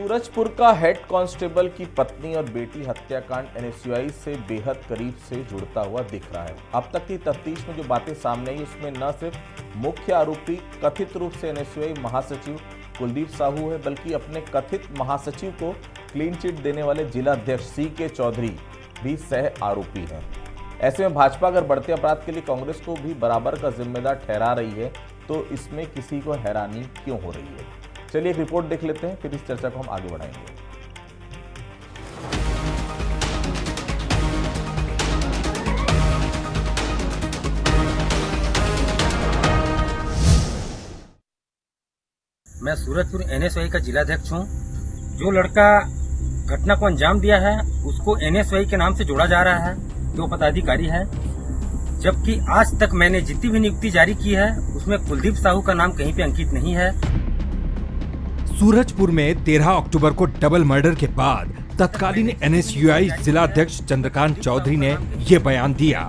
सूरजपुर का head constable की पत्नी और बेटी हत्याकांड एनएसयूआई से बेहद करीब से जुड़ता हुआ दिख रहा है। अब तक की तफ्तीश में जो बातें सामने आई उसमें न सिर्फ मुख्य आरोपी कथित रूप से एनएसयूआई महासचिव कुलदीप साहू है, बल्कि अपने कथित महासचिव को क्लीन चिट देने वाले जिला अध्यक्ष CK चौधरी भी सह आरोपी हैं। ऐसे में भाजपा अगर बढ़ते अपराध के लिए कांग्रेस को भी बराबर का जिम्मेदार ठहरा रही है तो इसमें किसी को हैरानी क्यों हो रही है। चलिए एक रिपोर्ट देख लेते हैं, फिर इस चर्चा को हम आगे बढ़ाएंगे। मैं सूरजपुर एनएसयूआई का जिलाध्यक्ष हूं। जो लड़का घटना को अंजाम दिया है उसको एनएसयूआई के नाम से जोड़ा जा रहा है, जो पदाधिकारी है, जबकि आज तक मैंने जितनी भी नियुक्ति जारी की है उसमें कुलदीप साहू का नाम कहीं पे अंकित नहीं है। सूरजपुर में 13 अक्टूबर को डबल मर्डर के बाद तत्कालीन एनएसयूआई जिलाध्यक्ष चंद्रकांत चौधरी ने ये बयान दिया,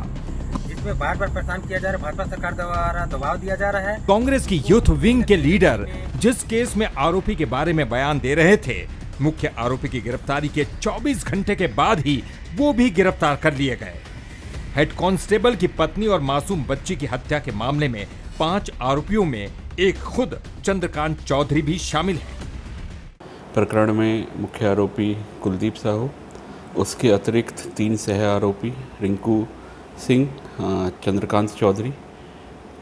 जिसमें बार बार परेशान किया जा रहा है, भाजपा सरकार द्वारा दबाव दिया जा रहा है। कांग्रेस की यूथ विंग के लीडर जिस केस में आरोपी के बारे में बयान दे रहे थे, मुख्य आरोपी की गिरफ्तारी के 24 घंटे के बाद ही वो भी गिरफ्तार कर लिए गए। हेड कांस्टेबल की पत्नी और मासूम बच्ची की हत्या के मामले में 5 आरोपियों में एक खुद चंद्रकांत चौधरी भी शामिल है। प्रकरण में मुख्य आरोपी कुलदीप साहू, उसके अतिरिक्त 3 सह आरोपी रिंकू सिंह, चंद्रकांत चौधरी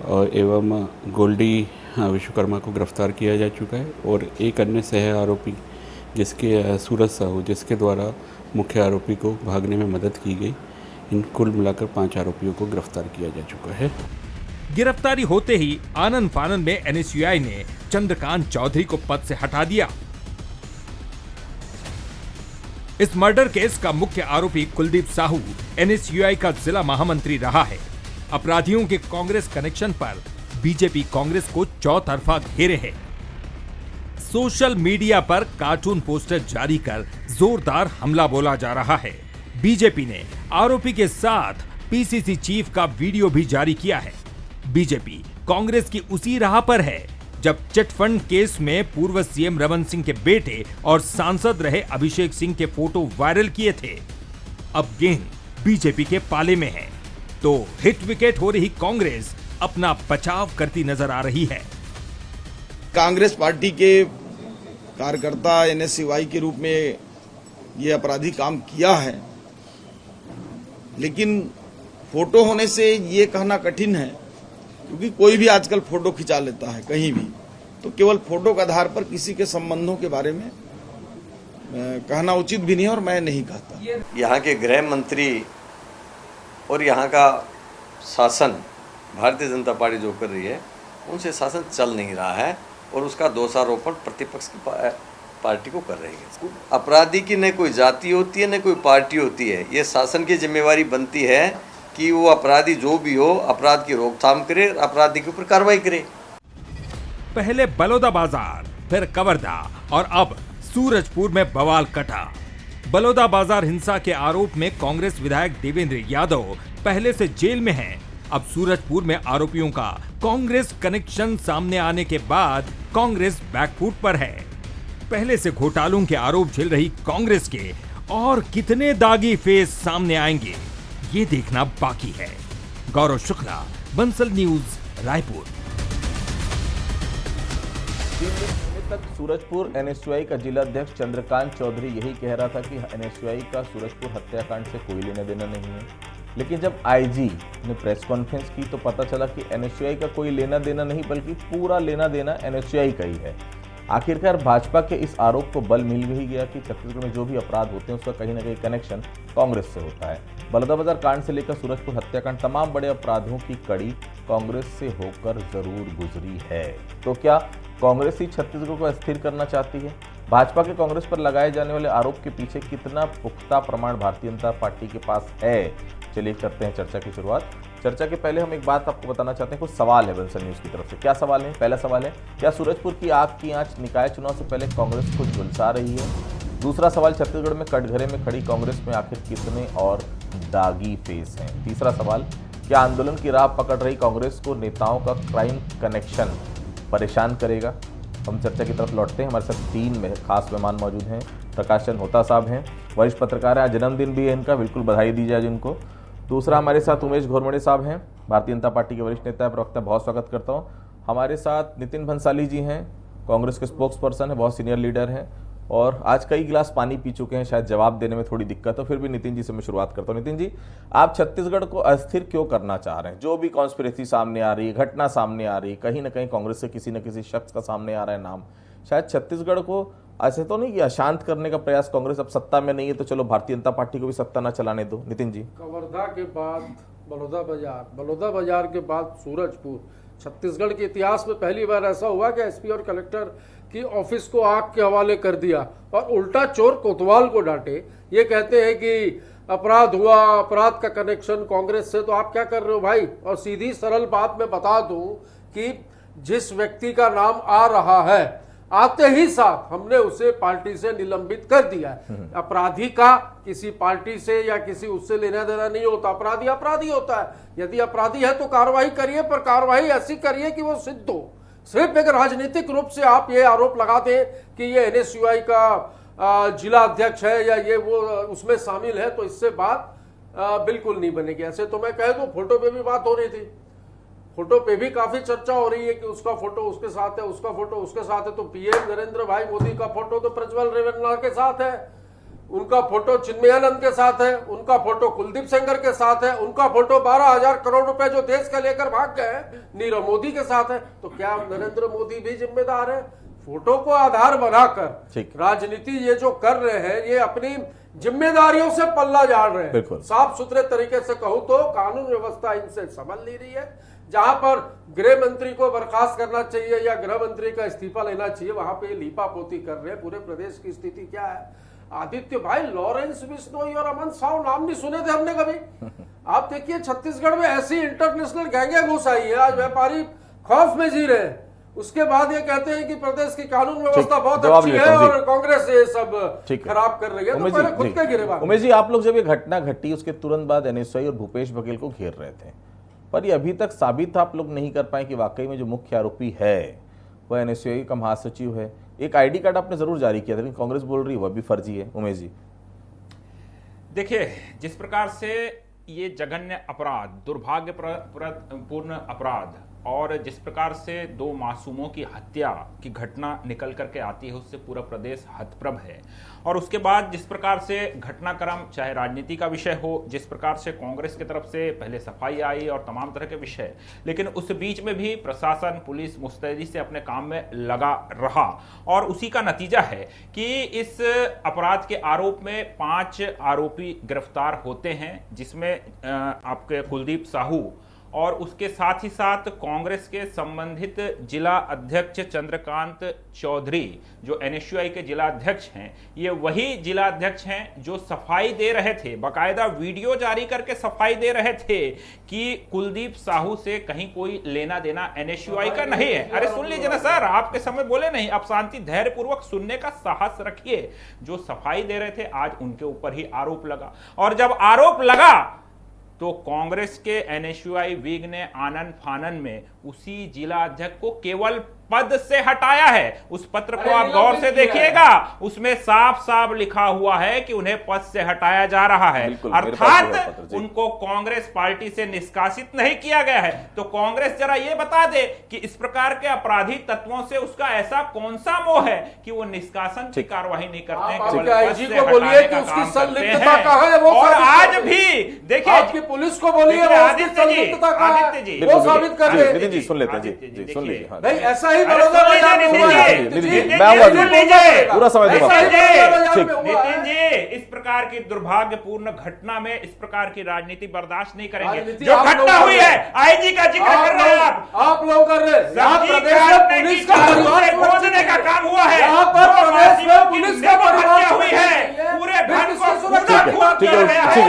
और एवं गोल्डी विश्वकर्मा को गिरफ्तार किया जा चुका है, और एक अन्य सह आरोपी जिसके सूरज साहू, जिसके द्वारा मुख्य आरोपी को भागने में मदद की गई। इन कुल मिलाकर 5 आरोपियों को गिरफ्तार किया जा चुका है। गिरफ्तारी होते ही आनंद फानंद में एनएसयूआई ने चंद्रकांत चौधरी को पद से हटा दिया। इस मर्डर केस का मुख्य आरोपी कुलदीप साहू एनएसयूआई का जिला महामंत्री रहा है। अपराधियों के कांग्रेस कनेक्शन पर बीजेपी कांग्रेस को चौतरफा घेरे है। सोशल मीडिया पर कार्टून पोस्टर जारी कर जोरदार हमला बोला जा रहा है। बीजेपी ने आरोपी के साथ पीसीसी चीफ का वीडियो भी जारी किया है। बीजेपी कांग्रेस की उसी राह पर है जब चिटफंड केस में पूर्व सीएम रमन सिंह के बेटे और सांसद रहे अभिषेक सिंह के फोटो वायरल किए थे। अब गेंद बीजेपी के पाले में है तो हिट विकेट हो रही कांग्रेस अपना बचाव करती नजर आ रही है। कांग्रेस पार्टी के कार्यकर्ता एनएसयूआई के रूप में ये अपराधी काम किया है, लेकिन फोटो होने से ये कहना कठिन है, क्योंकि कोई भी आजकल फोटो खिंचा लेता है कहीं भी, तो केवल फोटो के आधार पर किसी के संबंधों के बारे में कहना उचित भी नहीं है और मैं नहीं कहता। यहाँ के गृह मंत्री और यहाँ का शासन भारतीय जनता पार्टी जो कर रही है उनसे शासन चल नहीं रहा है और उसका दोषारोपण प्रतिपक्ष की पार्टी को कर रही है। अपराधी की न कोई जाति होती है न कोई पार्टी होती है। ये शासन की जिम्मेवारी बनती है कि वो अपराधी जो भी हो अपराध की रोकथाम करे, अपराधी के ऊपर कार्रवाई करे। पहले बलौदा बाजार, फिर कवर्धा और अब सूरजपुर में बवाल कटा। बलौदा बाजार हिंसा के आरोप में कांग्रेस विधायक देवेंद्र यादव पहले से जेल में हैं। अब सूरजपुर में आरोपियों का कांग्रेस कनेक्शन सामने आने के बाद कांग्रेस बैकफुट पर है। पहले से घोटालों के आरोप झेल रही कांग्रेस के और कितने दागी फेस सामने आएंगे, ये देखना बाकी है। गौरव शुक्ला, बंसल न्यूज, रायपुर। तक सूरजपुर एनएसयूआई का जिला अध्यक्ष चंद्रकांत चौधरी यही कह रहा था कि एनएसयूआई का सूरजपुर हत्याकांड से कोई लेना देना नहीं है, लेकिन जब आईजी ने प्रेस कॉन्फ्रेंस की तो पता चला कि एनएसयूआई का कोई लेना देना नहीं बल्कि पूरा लेना देना एनएसयूआई का ही है। आखिरकार भाजपा के इस आरोप को बल मिल भी गया कि छत्तीसगढ़ में जो भी अपराध होते हैं उसका कहीं ना कहीं कनेक्शन कांग्रेस से होता है। बलौदाबाजार कांड से लेकर सूरजपुर हत्याकांड, तमाम बड़े अपराधों की कड़ी कांग्रेस से होकर जरूर गुजरी है। तो क्या कांग्रेस ही छत्तीसगढ़ को अस्थिर करना चाहती है? भाजपा के कांग्रेस पर लगाए जाने वाले आरोप के पीछे कितना पुख्ता प्रमाण भारतीय जनता पार्टी के पास है? चलिए करते हैं चर्चा की शुरुआत। चर्चा के पहले हम एक बात आपको बताना चाहते हैं, कुछ सवाल है बंसल न्यूज की तरफ से। क्या सवाल है? पहला सवाल है, क्या सूरजपुर की आग की आंच निकाय चुनाव से पहले कांग्रेस को झुलसा रही है? दूसरा सवाल, छत्तीसगढ़ में कटघरे में खड़ी कांग्रेस में आखिर कितने और दागी फेस हैं? तीसरा सवाल, क्या आंदोलन की राह पकड़ रही कांग्रेस को नेताओं का क्राइम कनेक्शन परेशान करेगा? हम चर्चा की तरफ लौटते हैं। हमारे साथ 3 खास मेहमान मौजूद हैं। प्रकाश चंद होता साहब हैं, वरिष्ठ पत्रकार है, आज जन्मदिन भी है इनका, बिल्कुल बधाई दी जाए जिनको। दूसरा हमारे साथ उमेश घोरमड़े साहब हैं, भारतीय जनता पार्टी के वरिष्ठ नेता है, प्रवक्ता, बहुत स्वागत करता हूँ। हमारे साथ नितिन भंसाली जी हैं, कांग्रेस के स्पोक्स पर्सन है, बहुत सीनियर लीडर हैं और आज कई गिलास पानी पी चुके हैं, शायद जवाब देने में थोड़ी दिक्कत हो, फिर भी नितिन जी से मैं शुरुआत करता हूं। नितिन जी, आप छत्तीसगढ़ को अस्थिर क्यों करना चाह रहे हैं? जो भी कॉन्स्पिरेसी सामने आ रही है, घटना सामने आ रही है, कहीं ना कहीं कांग्रेस से किसी न किसी शख्स का सामने आ रहा है नाम, शायद छत्तीसगढ़ को ऐसे तो नहीं कि अशांत करने का प्रयास, कांग्रेस अब सत्ता में नहीं है तो चलो भारतीय जनता पार्टी को भी सत्ता न चलाने दो। नितिन जी, कवर्धा के बाद बलौदा बाजार के बाद सूरजपुर, छत्तीसगढ़ के इतिहास में पहली बार ऐसा हुआ कि एसपी और कलेक्टर की ऑफिस को आग के हवाले कर दिया और उल्टा चोर कोतवाल को डांटे। ये कहते हैं कि अपराध हुआ, अपराध का कनेक्शन कांग्रेस से, तो आप क्या कर रहे हो भाई? और सीधी सरल बात मैं बता दूं कि जिस व्यक्ति का नाम आ रहा है, आते ही साथ हमने उसे पार्टी से निलंबित कर दिया है। अपराधी का किसी पार्टी से या किसी उससे लेना देना नहीं होता, अपराधी अपराधी होता है। यदि अपराधी है तो कार्रवाई करिए, पर कार्रवाई ऐसी करिए कि वो सिद्ध हो। सिर्फ एक राजनीतिक रूप से आप ये आरोप लगा दें कि ये एनएसयूआई का जिला अध्यक्ष है या ये वो उसमें शामिल है, तो इससे बात बिल्कुल नहीं बनेगी। ऐसे तो मैं कह दूं, फोटो पे भी बात हो रही थी, फोटो पे भी काफी चर्चा हो रही है कि उसका फोटो उसके साथ है, उसका फोटो उसके साथ है। तो पीएम नरेंद्र भाई मोदी का फोटो तो प्रज्वल रेवन्ना के साथ है, उनका फोटो चिन्मयानंद के साथ है, उनका फोटो कुलदीप सेंगर के साथ है, उनका फोटो 12,000 करोड़ रुपए जो देश का लेकर भाग गए नीरव मोदी के साथ है। तो क्या नरेंद्र मोदी भी जिम्मेदार है? फोटो को आधार बनाकर राजनीति ये जो कर रहे हैं, ये अपनी जिम्मेदारियों से पल्ला झाड़ रहे हैं। साफ सुथरे तरीके से कहूं तो कानून व्यवस्था इनसे संभल नहीं रही है। जहां पर गृह मंत्री को बर्खास्त करना चाहिए या गृह मंत्री का इस्तीफा लेना चाहिए, वहां पे लीपा पोती कर रहे हैं। पूरे प्रदेश की स्थिति क्या है? आदित्य भाई, लॉरेंस बिश्नोई और अमन साव नाम नहीं सुने थे हमने कभी। आप देखिए छत्तीसगढ़ में ऐसी इंटरनेशनल गैंगे घुस आई है, आज व्यापारी खौफ में जी रहे हैं। उसके बाद ये कहते हैं कि प्रदेश की कानून व्यवस्था बहुत अच्छी है और कांग्रेस ये सब खराब कर रही है। तो पहले खुद के गिरे। उमेश जी, आप लोग जब ये घटना घटी उसके तुरंत बाद एनएसयूआई और भूपेश बघेल को घेर रहे थे, पर ये अभी तक साबित आप लोग नहीं कर पाए कि वाकई में जो मुख्य आरोपी है वह एनएसयूआई का महासचिव है। एक आईडी कार्ड आपने जरूर जारी किया था, लेकिन कांग्रेस बोल रही है वह भी फर्जी है। उमेश जी, देखिए, जिस प्रकार से ये जघन्य अपराध, दुर्भाग्यपूर्ण अपराध और जिस प्रकार से 2 मासूमों की हत्या की घटना निकल करके आती है, उससे पूरा प्रदेश हतप्रभ है। और उसके बाद जिस प्रकार से घटनाक्रम, चाहे राजनीति का विषय हो, जिस प्रकार से कांग्रेस की तरफ से पहले सफाई आई और तमाम तरह के विषय, लेकिन उस बीच में भी प्रशासन, पुलिस मुस्तैदी से अपने काम में लगा रहा और उसी का नतीजा है कि इस अपराध के आरोप में 5 आरोपी गिरफ्तार होते हैं, जिसमें आपके कुलदीप साहू और उसके साथ ही साथ कांग्रेस के संबंधित जिला अध्यक्ष चंद्रकांत चौधरी, जो एनएसयूआई के जिला अध्यक्ष हैं, ये वही जिला अध्यक्ष हैं जो सफाई दे रहे थे, बाकायदा वीडियो जारी करके सफाई दे रहे थे कि कुलदीप साहू से कहीं कोई लेना देना एनएसयूआई का नहीं है। अरे सुन लीजिए ना सर, आपके समय बोले नहीं, आप शांति धैर्यपूर्वक सुनने का साहस रखिए। जो सफाई दे रहे थे, आज उनके ऊपर ही आरोप लगा और जब आरोप लगा तो कांग्रेस के एनएसयूआई विंग ने आनन फानन में उसी जिला अध्यक्ष को केवल पद से हटाया है। उस पत्र को आप गौर से देखिएगा, उसमें साफ साफ लिखा हुआ है कि उन्हें पद से हटाया जा रहा है, अर्थात उनको कांग्रेस पार्टी से निष्कासित नहीं किया गया है। तो कांग्रेस जरा ये बता दे कि इस प्रकार के अपराधी तत्वों से उसका ऐसा कौन सा मोह है कि वो निष्कासन की कार्रवाई नहीं करते हैं, केवल पद से हटाने का काम करते हैं। और आज भी देखिए, आपकी पुलिस को बोलिए आदित्य जी, वो साबित कर दे। जी सुन लेते हैं, जी सुन लीजिए। भाई ऐसा ही बड़ौदा बाजार में हुआ है। पूरा समय नितिन जी, इस प्रकार की दुर्भाग्यपूर्ण घटना में इस प्रकार की राजनीति बर्दाश्त नहीं करेंगे। जो घटना हुई है, आईजी का जिक्र कर रहे हैं आप लोग कर रहे हैं, पुलिस का खोजने का काम हुआ है, पुलिस का हत्या हुई है, पूरे घर को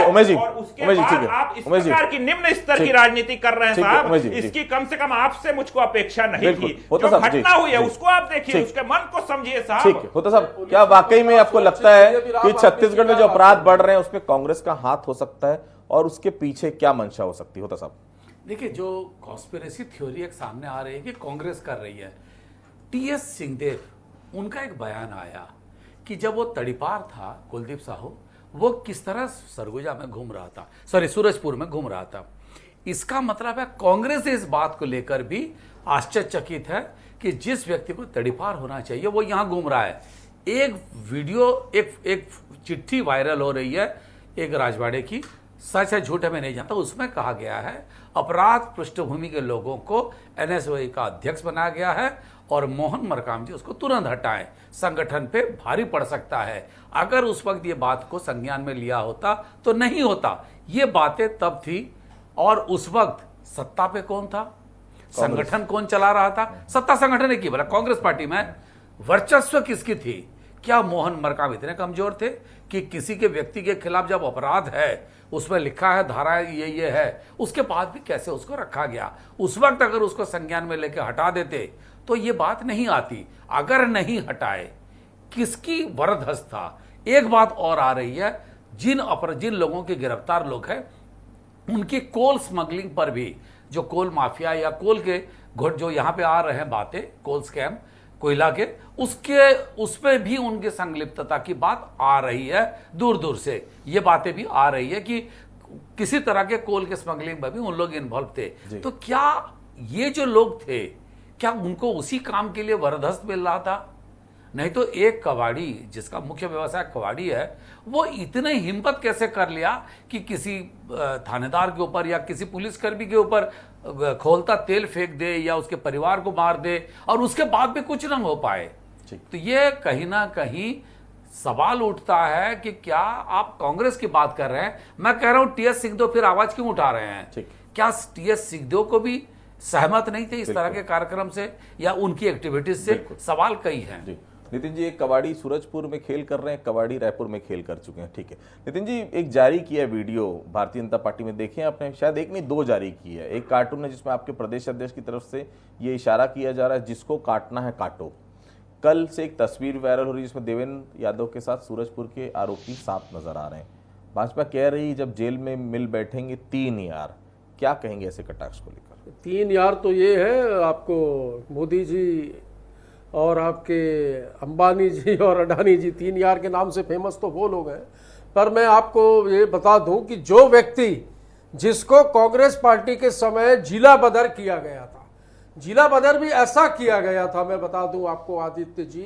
उमेश जी, आप इस प्रकार की निम्न स्तर की राजनीति कर रहे हैं साहब, इसकी कम से कम आपसे मुझको अपेक्षा नहीं थी। जो घटना हुई है उसको आप देखिए, उसके मन को समझिए साहब। ठीक होता साहब, क्या वाकई में आपको लगता है कि छत्तीसगढ़ में जो अपराध बढ़ रहे हैं उसमें कांग्रेस का हाथ हो सकता है और उसके पीछे क्या मंशा हो सकती है? होता साहब, देखिए, जो कॉन्स्पिरेसी थ्योरी एक सामने आ रही है कि कांग्रेस कर रही है, टीएस सिंहदेव उनका एक बयान आया कि जब वो तड़ीपार था कुलदीप साहू, वो किस तरह सरगुजा में घूम रहा था, सॉरी सूरजपुर में घूम रहा था। इसका मतलब है कांग्रेस इस बात को लेकर भी आश्चर्यचकित है कि जिस व्यक्ति को तड़ीपार होना चाहिए वो यहां घूम रहा है। एक वीडियो, एक चिट्ठी वायरल हो रही है एक राजवाड़े की, सच है झूठ है मैं नहीं जानता, उसमें कहा गया है अपराध पृष्ठभूमि के लोगों को एनएसयूआई का अध्यक्ष बनाया गया है और मोहन मरकाम जी उसको तुरंत हटाएं, संगठन पे भारी पड़ सकता है। अगर उस वक्त ये बात को संज्ञान में लिया होता तो नहीं होता। ये बातें तब थी और उस वक्त सत्ता पे कौन था, संगठन कौन चला रहा था? सत्ता संगठन ने की, बोला कांग्रेस पार्टी में वर्चस्व किसकी थी? क्या मोहन मरकाम इतने कमजोर थे कि किसी के व्यक्ति के खिलाफ जब अपराध है, उसमें लिखा है धारा ये है, उसके बाद भी कैसे उसको रखा गया? उस वक्त अगर उसको संज्ञान में लेके हटा देते तो ये बात नहीं आती। अगर नहीं हटाए, किसकी वरदहस्त था? एक बात और आ रही है, जिन लोगों के गिरफ्तार लोग हैं उनकी कोल स्मगलिंग पर भी, जो कोल माफिया या कोल के घुट जो यहां पे आ रहे हैं बातें, कोल स्कैम कोयला के, उस पे भी उनकी संलिप्तता की बात आ रही है। दूर दूर से ये बातें भी आ रही है कि किसी तरह के कोल के स्मगलिंग में भी उन लोग इन्वॉल्व थे। तो क्या ये जो लोग थे, क्या उनको उसी काम के लिए वरदहस्त मिल रहा था? नहीं तो एक कबाड़ी जिसका मुख्य व्यवसाय कबाड़ी है, वो इतने हिम्मत कैसे कर लिया कि किसी थानेदार के ऊपर या किसी पुलिसकर्मी के ऊपर खोलता तेल फेंक दे या उसके परिवार को मार दे और उसके बाद भी कुछ न हो पाए? तो ये कहीं ना कहीं सवाल उठता है कि क्या आप कांग्रेस की बात कर रहे हैं, मैं कह रहा हूं टीएस सिंहदेव फिर आवाज क्यों उठा रहे हैं? क्या टीएस सिंहदेव को भी सहमत नहीं थे इस तरह के कार्यक्रम से या उनकी एक्टिविटीज से? सवाल कई हैं। नितिन जी, एक कबाड़ी सूरजपुर में खेल कर रहे हैं, कबाड़ी रायपुर में खेल कर चुके हैं, ठीक है। नितिन जी, एक जारी किया वीडियो भारतीय जनता पार्टी में, देखे आपने? शायद एक नहीं दो जारी की है। एक कार्टून है जिसमें आपके प्रदेश अध्यक्ष की तरफ से ये इशारा किया जा रहा है, जिसको काटना है काटो। कल से एक तस्वीर वायरल हो रही है जिसमें देवेंद्र यादव के साथ सूरजपुर के आरोपी साथ नजर आ रहे हैं। भाजपा कह रही जब जेल में मिल बैठेंगे 3 यार, क्या कहेंगे ऐसे कटाक्ष को लेकर? 3 यार तो ये है, आपको मोदी जी और आपके अंबानी जी और अडानी जी 3 यार के नाम से फेमस तो वो लोग हैं। पर मैं आपको ये बता दूं कि जो व्यक्ति जिसको कांग्रेस पार्टी के समय जिला बदर किया गया था, जिला बदर भी ऐसा किया गया था, मैं बता दूं आपको आदित्य जी,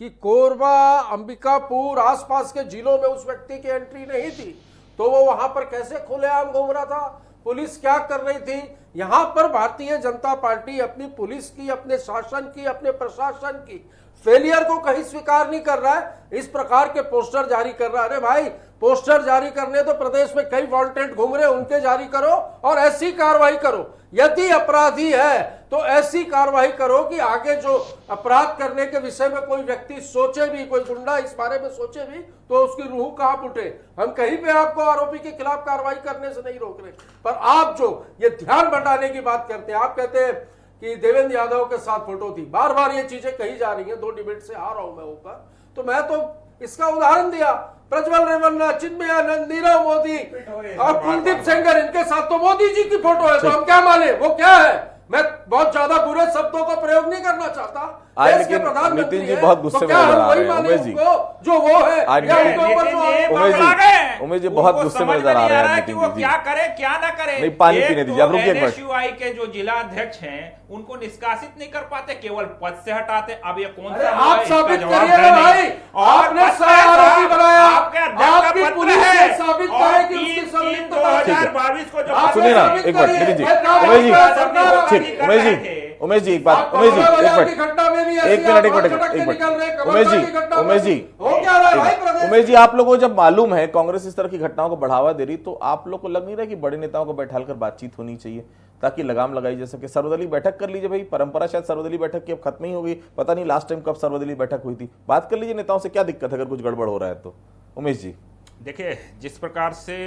कि कोरबा, अंबिकापुर आसपास के जिलों में उस व्यक्ति की एंट्री नहीं थी, तो वो वहां पर कैसे खुलेआम घूम रहा था? पुलिस क्या कर रही थी? यहां पर भारतीय जनता पार्टी अपनी पुलिस की, अपने शासन की, अपने प्रशासन की फेलियर को कहीं स्वीकार नहीं कर रहा है। इस प्रकार के पोस्टर जारी कर रहा है। अरे भाई, पोस्टर जारी करने तो प्रदेश में कई वांटेड घूम रहे, उनके जारी करो और ऐसी कार्रवाई करो। यदि अपराधी है तो ऐसी कार्रवाई करो कि आगे जो अपराध करने के विषय में कोई व्यक्ति सोचे भी, कोई गुंडा इस बारे में सोचे भी, तो उसकी रूह कांप उठे। हम कहीं पे आपको आरोपी के खिलाफ कार्रवाई करने से नहीं रोक रहे, पर आप जो ये ध्यान बंटाने की बात करते हैं, आप कहते हैं कि देवेंद्र यादव के साथ फोटो थी, बार बार ये चीजें कही जा रही हैं। 2 डिबेट से आ रहा हूं मैं ऊपर, तो मैं तो इसका उदाहरण दिया, प्रज्वल रेवन्ना, चिन्मयानंद, नीरव मोदी और कुलदीप सेंगर, इनके साथ तो मोदी जी की फोटो है, तो हम क्या माने? वो क्या है? मैं बहुत ज्यादा बुरे शब्दों का प्रयोग नहीं करना चाहता। देश के प्रधानमंत्री नितिन जी बहुत गुस्से में नजर आ रहे हैं। उमेश जी, जो वो है, उमेश जी बहुत गुस्से में नजर आ रहे हैं कि वो क्या करे क्या ना करे। नहीं, पानी पीने दीजिए, आप रुकिए एक मिनट। एनएसयूआई के जो जिला अध्यक्ष हैं उनको निष्कासित नहीं कर पाते, केवल पद से हटाते। अब ये कौन सा आप साबित करिए ना भाई, आपने आरोपी बनाया, आपके अध्यक्ष का पत्र है साबित करे कि उसकी संलिप्तता है। 2022 को जो सुनिए ना एक मिनट नितिन जी, उमेश जी, ठीक, उमेश जी एक बात, उमेश जी एक मिनट, उमेश जी आप लोगों को जब मालूम है कांग्रेस इस तरह की घटनाओं को बढ़ावा दे रही, तो आप लोग को लग नहीं रहा कि बड़े नेताओं को बैठाकर बातचीत होनी चाहिए ताकि लगाम लगाई जा सके? सर्वदलीय बैठक कर लीजिए भाई, परंपरा शायद सर्वदलीय बैठक की अब खत्म ही हो गई, पता नहीं लास्ट टाइम कब सर्वदलीय बैठक हुई थी। बात कर लीजिए नेताओं से, क्या दिक्कत है अगर कुछ गड़बड़ हो रहा है तो? उमेश जी देखिए, जिस प्रकार से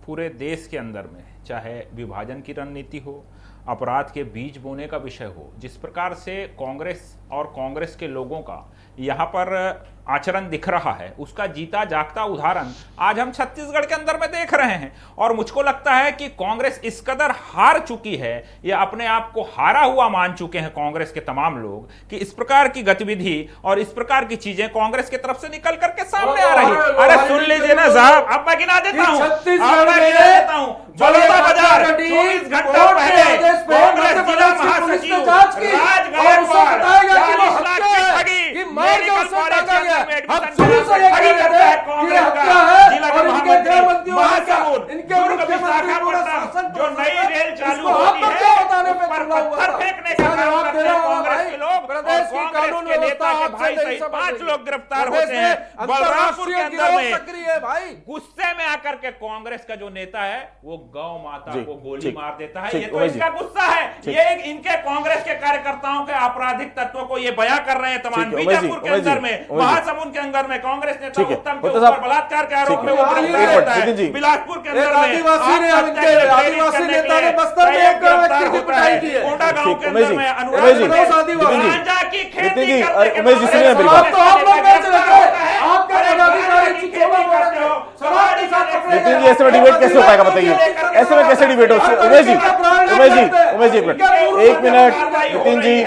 पूरे देश के अंदर में चाहे विभाजन की रणनीति हो, अपराध के बीज बोने का विषय हो, जिस प्रकार से कांग्रेस और कांग्रेस के लोगों का यहाँ पर आचरण दिख रहा है, उसका जीता जागता उदाहरण आज हम छत्तीसगढ़ के अंदर में देख रहे हैं। और मुझको लगता है कि कांग्रेस इस कदर हार चुकी है, या अपने आप को हारा हुआ मान चुके हैं कांग्रेस के तमाम लोग, कि इस प्रकार की गतिविधि और इस प्रकार की चीजें कांग्रेस की तरफ से निकल करके सामने आ रही है। अरे सुन लीजिए ना साहब, अब मैं गिना देता हूं, बलौदा बाजार 24 घंटा पहले कांग्रेस जिला महासचिव राज गायकवाड़ 40 लाख की ठगी, मेडिकल कॉलेज के अंदर में एडमिशन ठगी करता है कांग्रेस का जिला का महामंत्री महासमुंद दुर्ग विशाखापट्टनम जो नई रेल चालू होती है पर पत्थर फेंकने का काम करते हैं कांग्रेस के लोग। प्रदेश की कानून के नेता के भाई सहित 5 लोग गिरफ्तार होते हैं बलरामपुर के अंदर में। भाई गुस्से में आकर के कांग्रेस का जो नेता है वो गौ माता को गोली मार देता है। ठीक, ये तो इसका गुस्सा है, ये इनके कांग्रेस के कार्यकर्ताओं के आपराधिक तत्वों को ये बयां कर रहे हैं। तमाम बीजापुर के अंदर में, महासमुंद के अंदर में कांग्रेस नेता उत्तम के ऊपर बलात्कार के आरोप में गिरफ्तार होता है। बिलासपुर के अंदर में आदिवासी नेता ने बस्तर में एक गिरफ्तार होता है। कोंडा गांव के अंदर में अनुराग गांजा की खेती करते उमेश जी सुनिए मेरी बात। नितिन जी ऐसे में डिबेट कैसे हो पाएगा बताइए, ऐसे में कैसे डिबेट हो? उमेश जी एक मिनट नितिन जी,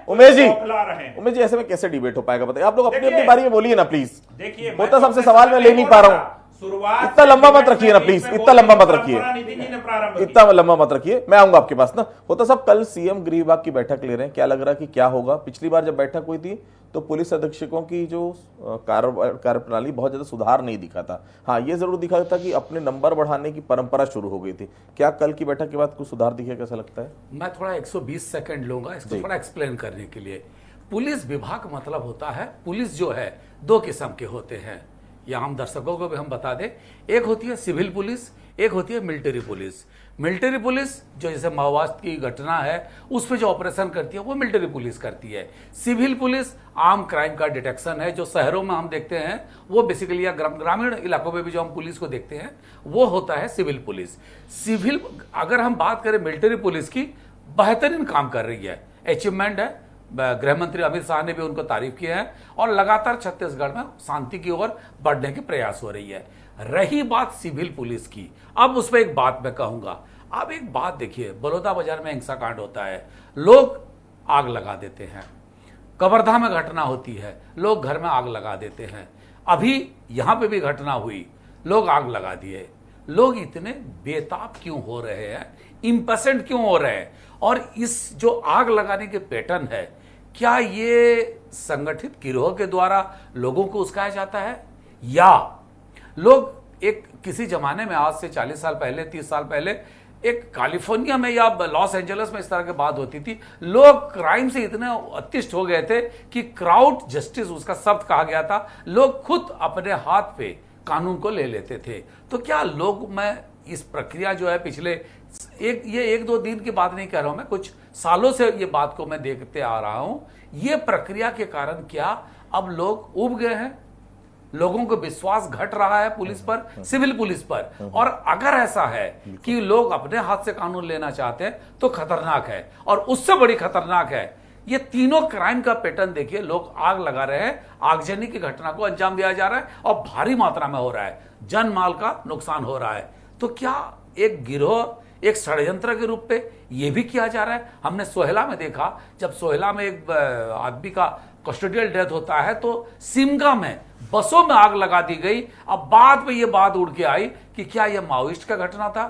उमेश जी ऐसे में कैसे डिबेट हो पाएगा बताइए? आप लोग अपनी अपनी बारी में बोलिए ना प्लीज। देखिए होता सबसे सवाल मैं ले नहीं पा रहा हूँ, इतना लंबा मत रखिए ना प्लीज, इतना लंबा मत रखिए, इतना लंबा मत रखिए, मैं आऊंगा आपके पास ना। होता साहब कल सीएम गृह विभाग की बैठक ले रहे हैं, क्या लग रहा है कि क्या होगा? पिछली बार जब बैठक हुई थी तो पुलिस अधीक्षकों की जो कार्यप्रणाली बहुत ज्यादा सुधार नहीं दिखा था। हाँ ये जरूर दिखा था कि अपने नंबर बढ़ाने की परंपरा शुरू हो गई थी। क्या कल की बैठक के बाद कुछ सुधार दिखे, कैसा लगता है? मैं थोड़ा 120 सेकंड लूंगा इसको थोड़ा एक्सप्लेन करने के लिए। पुलिस विभाग मतलब होता है, पुलिस जो है 2 किस्म के होते हैं, या हम दर्शकों को भी हम बता दें। एक होती है सिविल पुलिस, एक होती है मिलिट्री पुलिस। मिलिट्री पुलिस जो जैसे माओवाद की घटना है उस पर जो ऑपरेशन करती है वो मिलिट्री पुलिस करती है। सिविल पुलिस आम क्राइम का डिटेक्शन है, जो शहरों में हम देखते हैं वो बेसिकली, या ग्रामीण इलाकों में भी जो हम पुलिस को देखते हैं वो होता है सिविल पुलिस। सिविल अगर हम बात करें मिलिट्री पुलिस की, बेहतरीन काम कर रही है, अचीवमेंट है। गृह मंत्री अमित शाह ने भी उनको तारीफ किया है और लगातार छत्तीसगढ़ में शांति की ओर बढ़ने के प्रयास हो रही है। रही बात सिविल पुलिस की, अब उस पर एक बात मैं कहूंगा। अब एक बात देखिए, बलौदा बाजार में हिंसा कांड होता है, लोग आग लगा देते हैं। कवर्धा में घटना होती है, लोग घर में आग लगा देते हैं। अभी यहां पे भी घटना हुई, लोग आग लगा दिए। लोग इतने बेताब क्यों हो रहे हैं, इम्पेशेंट क्यों हो रहे हैं? और इस जो आग लगाने के पैटर्न है, क्या ये संगठित गिरोह के द्वारा लोगों को उस्काया जाता है, या लोग एक किसी जमाने में आज से 40 साल पहले 30 साल पहले एक कैलिफोर्निया में या लॉस एंजलिस में इस तरह की बात होती थी, लोग क्राइम से इतने अतिष्ठ हो गए थे कि क्राउड जस्टिस उसका शब्द कहा गया था, लोग खुद अपने हाथ पे कानून को ले लेते थे। तो क्या लोग, मैं इस प्रक्रिया जो है पिछले ये 1-2 दिन की बात नहीं कह रहा हूं, मैं कुछ सालों से ये बात को मैं देखते आ रहा हूं, ये प्रक्रिया के कारण क्या अब लोग उब गए हैं, लोगों को विश्वास घट रहा है पुलिस पर, सिविल पुलिस पर। और अगर ऐसा है कि लोग अपने हाथ से कानून लेना चाहते हैं तो खतरनाक है। और उससे बड़ी खतरनाक है ये तीनों क्राइम का पैटर्न देखिए, लोग आग लगा रहे हैं, आगजनी की घटना को अंजाम दिया जा रहा है और भारी मात्रा में हो रहा है, जन माल का नुकसान हो रहा है। तो क्या एक गिरोह, एक षड्यंत्र के रूप पे ये भी किया जा रहा है? हमने सोहेला में देखा, जब सोहेला में एक आदमी का कस्टोडियल डेथ होता है तो सिमगा में बसों में आग लगा दी गई। अब बाद में ये बात उड़ के आई कि क्या यह माओइस्ट का घटना था।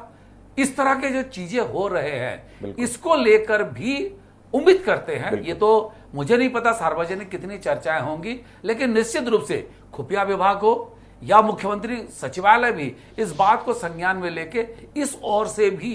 इस तरह के जो चीजें हो रहे हैं, इसको लेकर भी उम्मीद करते हैं, ये तो मुझे नहीं पता सार्वजनिक कितनी चर्चाएं होंगी, लेकिन निश्चित रूप से खुफिया विभाग हो या मुख्यमंत्री सचिवालय भी इस बात को संज्ञान में लेके इस ओर से भी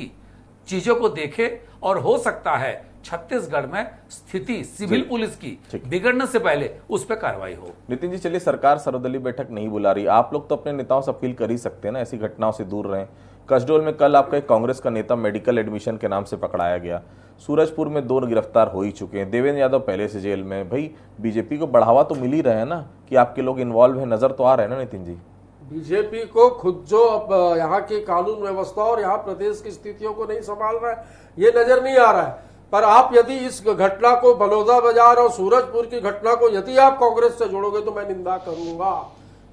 चीजों को देखे और हो सकता है छत्तीसगढ़ में स्थिति सिविल पुलिस की बिगड़ने से पहले उस पर कार्रवाई हो। नितिन जी चलिए, सरकार सर्वदलीय बैठक नहीं बुला रही, आप लोग तो अपने नेताओं से अपील कर ही सकते हैं ना, ऐसी घटनाओं से दूर रहें। कसडोल में कल आपका एक कांग्रेस का नेता मेडिकल एडमिशन के नाम से पकड़ाया गया। सूरजपुर में 2 गिरफ्तार हो ही चुके हैं। देवेंद्र यादव पहले से जेल में। भाई बीजेपी को बढ़ावा तो मिल ही रहा है ना, कि आपके लोग इन्वॉल्व है, नजर तो आ रहे हैं ना नितिन जी? बीजेपी को खुद जो अब यहाँ की कानून व्यवस्था और यहाँ प्रदेश की स्थितियों को नहीं संभाल रहा है, ये नजर नहीं आ रहा है। पर आप यदि इस घटना को बलौदा बाजार और सूरजपुर की घटना को यदि आप कांग्रेस से जोड़ोगे तो मैं निंदा करूंगा,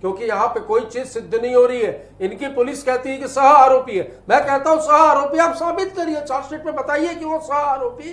क्योंकि यहाँ पे कोई चीज सिद्ध नहीं हो रही है। इनकी पुलिस कहती है कि सह आरोपी है, मैं कहता हूं सह आरोपी आप साबित करिए, चार्जशीट में बताइए कि वो सह आरोपी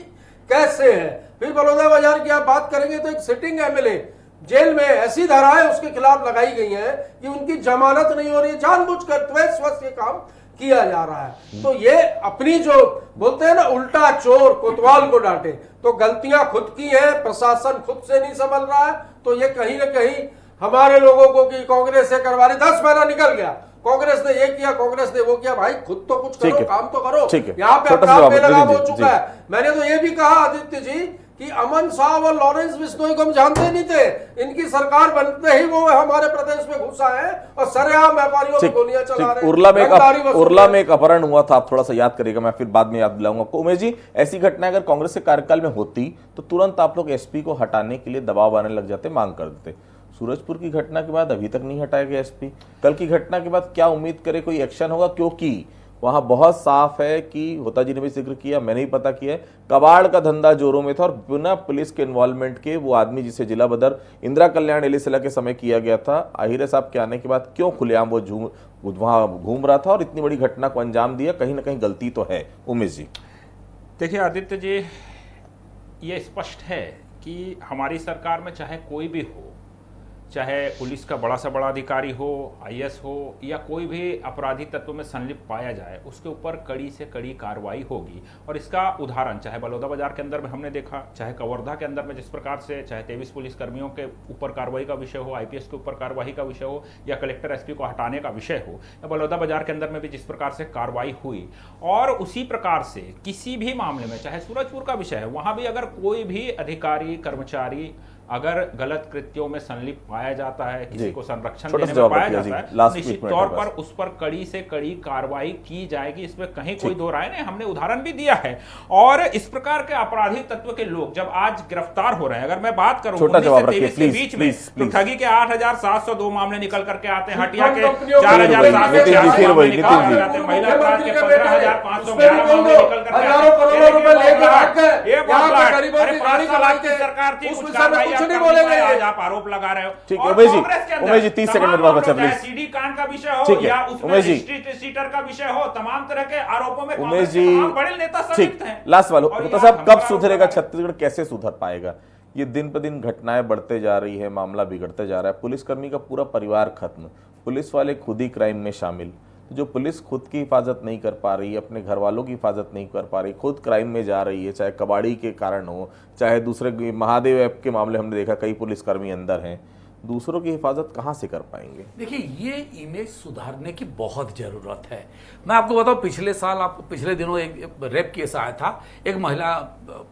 कैसे है। फिर बलौदा बाजार की आप बात करेंगे तो एक सिटिंग एमएलए जेल में ऐसी धाराएं उसके खिलाफ लगाई गई हैं कि उनकी जमानत नहीं हो रही है, जानबूझकर द्वेषवश ये काम किया जा रहा है। तो ये अपनी जो बोलते हैं ना उल्टा चोर कोतवाल को डांटे, तो गलतियां खुद की हैं, प्रशासन खुद से नहीं संभल रहा है। तो ये कहीं ना कहीं हमारे लोगों को कि कांग्रेस से करवा रही, 10 महीना निकल गया, कांग्रेस ने ये किया, कांग्रेस ने वो किया, भाई खुद तो कुछ करो, काम तो करो। यहाँ पे अपराध बेलगाम हो चुका है। मैंने तो ये भी कहा आदित्य जी कि अमन साहब और लॉरेंस बिश्नोई को हम जानते नहीं थे, इनकी सरकार बनते ही वो हमारे प्रदेश में घुसा है और सरेआम व्यापारियों को गोलियां चला रहे हैं। उरला में एक अपहरण हुआ था, आप थोड़ा सा याद करिएगा, मैं फिर बाद में याद दिलाऊंगा आपको। उमेश जी, ऐसी घटना अगर कांग्रेस के कार्यकाल में होती तो तुरंत आप लोग एसपी को हटाने के लिए दबाव आने लग जाते, मांग कर देते। सूरजपुर की घटना के बाद अभी तक नहीं हटाया गया एसपी, कल की घटना के बाद क्या उम्मीद करे कोई एक्शन होगा? क्योंकि वहां बहुत साफ है कि होता जी ने भी जिक्र किया, मैंने भी पता किया है, कबाड़ का धंधा जोरों में था और बिना पुलिस के इन्वॉल्वमेंट के वो आदमी जिसे जिला बदर इंदिरा कल्याण एलिसिला के समय किया गया था, आहिर साहब के आने के बाद क्यों खुलेआम वो वहां घूम रहा था और इतनी बड़ी घटना को अंजाम दिया? कहीं ना कहीं गलती तो है। उमेश जी देखिए आदित्य जी, ये स्पष्ट है कि हमारी सरकार में चाहे कोई भी हो, चाहे पुलिस का बड़ा से बड़ा अधिकारी हो, आईएएस हो, या कोई भी अपराधी तत्व में संलिप्त पाया जाए, उसके ऊपर कड़ी से कड़ी कार्रवाई होगी। और इसका उदाहरण चाहे बलौदा बाजार के अंदर में हमने देखा, चाहे कवर्धा के अंदर में जिस प्रकार से चाहे 23 पुलिस कर्मियों के ऊपर कार्रवाई का विषय हो, आईपीएस के ऊपर कार्रवाई का विषय हो, या कलेक्टर एसपी को हटाने का विषय हो, या बलौदा बाजार के अंदर में भी जिस प्रकार से कार्रवाई हुई, और उसी प्रकार से किसी भी मामले में चाहे सूरजपुर का विषय है, वहां भी अगर कोई भी अधिकारी कर्मचारी अगर गलत कृत्यों में संलिप्त पाया जाता है, किसी को संरक्षण देने में पाया जाता है, निश्चित तौर पर उस पर कड़ी से कड़ी कार्रवाई की जाएगी, इसमें कहीं कोई दो राय नहीं। हमने उदाहरण भी दिया है। और इस प्रकार के आपराधिक तत्व के लोग जब आज गिरफ्तार हो रहे हैं, अगर मैं बात करूं 1923 के बीच में तो ठगी के 8,702 मामले निकल करके आते हैं, हटिया के 4,746 मामले निकल कर जाते हैं, महिला अपराध के 15,511 मामले निकल करके सरकार थी, कुछ कार्रवाई नहीं बोलेंगे, आज आप आरोप लगा रहे हो। ठीक है उमेश जी 30 सेकंड मेरे पास बचा प्लीज। सीडी कांड का विषय हो या उसमें सीटर का विषय हो, तमाम तरह के आरोपों में उमेश जी बड़े नेता संलिप्त हैं। लास्ट वाला होता साहब, कब सुधरेगा छत्तीसगढ़, कैसे सुधर पाएगा? ये दिन पर दिन घटनाएं बढ़ते जा रही है, मामला बिगड़ते जा रहा है, पुलिसकर्मी का पूरा परिवार खत्म, पुलिस वाले खुद ही क्राइम में शामिल। जो पुलिस खुद की हिफाजत नहीं कर पा रही, अपने घर वालों की हिफाजत नहीं कर पा रही, खुद क्राइम में जा रही है, चाहे कबाड़ी के कारण हो, चाहे दूसरे महादेव ऐप के मामले हमने देखा कई पुलिसकर्मी अंदर हैं, दूसरों की हिफाजत कहां से कर पाएंगे? देखिए, ये इमेज सुधारने की बहुत जरूरत है। मैं आपको बताऊं, पिछले दिनों एक रेप केस आया था एक महिला,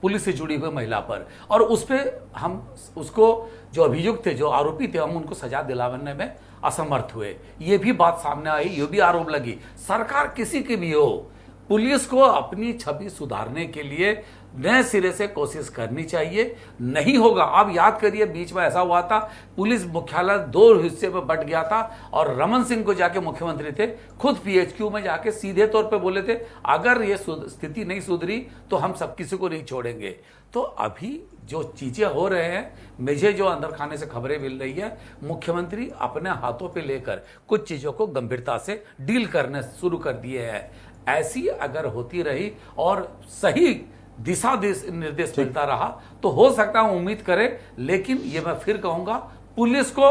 पुलिस से जुड़ी हुई महिला पर, और उस पर हम उसको जो अभियुक्त थे, जो आरोपी थे, हम उनको सजा दिलाने में असमर्थ हुए। ये भी बात सामने आई, ये भी आरोप लगी। सरकार किसी की भी हो, पुलिस को अपनी छवि सुधारने के लिए नए सिरे से कोशिश करनी चाहिए। नहीं होगा, आप याद करिए बीच में ऐसा हुआ था, पुलिस मुख्यालय 2 हिस्से में बंट गया था और रमन सिंह को जाके मुख्यमंत्री थे, खुद पीएचक्यू में जाके सीधे तौर पे बोले थे, अगर ये स्थिति नहीं सुधरी तो हम सब किसी को नहीं छोड़ेंगे। तो अभी जो चीजें हो रहे हैं, मुझे जो अंदर खाने से खबरें मिल रही है, मुख्यमंत्री अपने हाथों पे लेकर कुछ चीजों को गंभीरता से डील करने शुरू कर दिए हैं। ऐसी अगर होती रही और सही दिशा निर्देश मिलता रहा तो हो सकता है उम्मीद करें। लेकिन ये मैं फिर कहूंगा, पुलिस को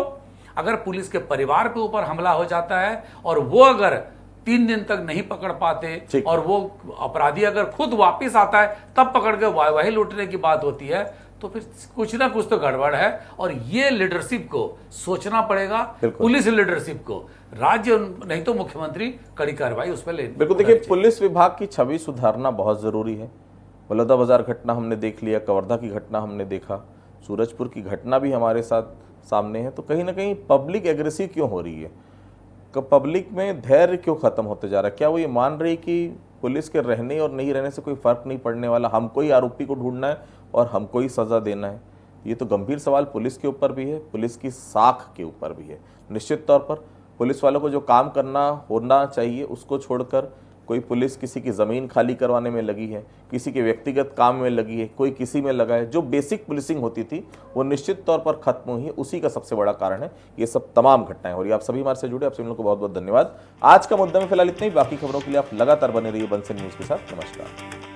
अगर पुलिस के परिवार के ऊपर हमला हो जाता है और वो अगर 3 दिन तक नहीं पकड़ पाते और वो अपराधी अगर खुद वापस आता है तब पकड़ के वही लूटने की बात होती है, तो फिर कुछ ना कुछ तो गड़बड़ है। और ये लीडरशिप को सोचना पड़ेगा, पुलिस लीडरशिप को, राज्य नहीं तो मुख्यमंत्री कड़ी कार्रवाई उस पर ले। बिल्कुल, देखिए पुलिस विभाग की छवि सुधारना बहुत जरूरी है। बलौदा बाजार घटना हमने देख लिया, कवर्धा की घटना हमने देखा, सूरजपुर की घटना भी हमारे साथ सामने है। तो कहीं ना कहीं पब्लिक एग्रेसिव क्यों हो रही है? पब्लिक में धैर्य क्यों खत्म होते जा रहा है? क्या वो ये मान रही कि पुलिस के रहने और नहीं रहने से कोई फर्क नहीं पड़ने वाला, हमको ही आरोपी को ढूंढना है और हमको ही सजा देना है? ये तो गंभीर सवाल पुलिस के ऊपर भी है, पुलिस की साख के ऊपर भी है। निश्चित तौर पर पुलिस वालों को जो काम करना होना चाहिए उसको छोड़कर कोई पुलिस किसी की ज़मीन खाली करवाने में लगी है, किसी के व्यक्तिगत काम में लगी है, कोई किसी में लगा है। जो बेसिक पुलिसिंग होती थी वो निश्चित तौर पर खत्म हुई है, उसी का सबसे बड़ा कारण है ये सब तमाम घटनाएं। और ये आप सभी हमारे से जुड़े, आप सभी लोगों को बहुत बहुत धन्यवाद। आज का मुद्दा में फिलहाल इतना ही। बाकी खबरों के लिए आप लगातार बने रहिए बंसल न्यूज़ के साथ। नमस्कार।